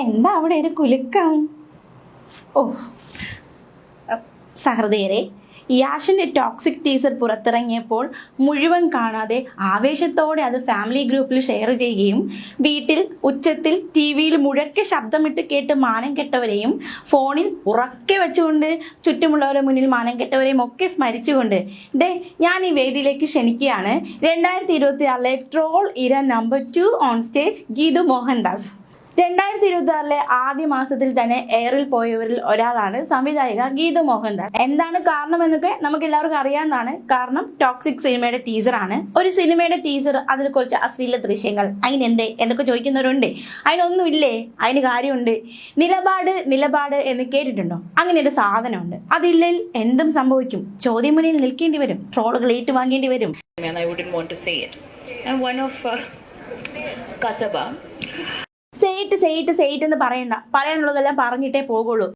എന്താ അവിടെ ഒരു കുലുക്കം? ഓ സഹൃദയരെ, യാഷിന്റെ ടോക്സിക് ടീസർ പുറത്തിറങ്ങിയപ്പോൾ മുഴുവൻ കാണാതെ ആവേശത്തോടെ അത് ഫാമിലി ഗ്രൂപ്പിൽ ഷെയർ ചെയ്യുകയും വീട്ടിൽ ഉച്ചത്തിൽ ടി വിയിൽ മുഴക്കെ ശബ്ദമിട്ട് കേട്ട് മാനം കെട്ടവരെയും ഫോണിൽ ഉറക്കെ വെച്ചുകൊണ്ട് ചുറ്റുമുള്ളവരുടെ മുന്നിൽ മാനം കെട്ടവരെയും ഒക്കെ സ്മരിച്ചുകൊണ്ട് ഞാൻ ഈ വേദിയിലേക്ക് ക്ഷണിക്കുകയാണ് 2026 ട്രോൾ ഇര number 2 on stage Geethu Mohandas. 2026 ആദ്യ മാസത്തിൽ തന്നെ എയറിൽ പോയവരിൽ ഒരാളാണ് സംവിധായിക ഗീതു മോഹൻദാസ്. എന്താണ് കാരണം എന്നൊക്കെ നമുക്ക് എല്ലാവർക്കും അറിയാവുന്നതാണ്. കാരണം ടോക്സിക് സിനിമയുടെ ടീസറാണ്. ഒരു സിനിമയുടെ ടീസർ, അതിൽ കുറച്ച് അശ്ലീല ദൃശ്യങ്ങൾ, അതിനെന്തേ എന്നൊക്കെ ചോദിക്കുന്നവരുണ്ട്. അതിനൊന്നുമില്ലേ, അതിന് കാര്യമുണ്ട്. നിലപാട് എന്ന് കേട്ടിട്ടുണ്ടോ? അങ്ങനെ ഒരു സാധനമുണ്ട്. അതില്ലെങ്കിൽ എന്തും സംഭവിക്കും. ചോദ്യം മുന്നിൽ നിൽക്കേണ്ടി വരും, ട്രോളുകൾ ഏറ്റുവാങ്ങേണ്ടി വരും. I wouldn't want to say it. And one of Kasaba. Said എന്ന് പറയണ്ട, പറയാനുള്ളതെല്ലാം പറഞ്ഞിട്ടേ പോകുള്ളൂ.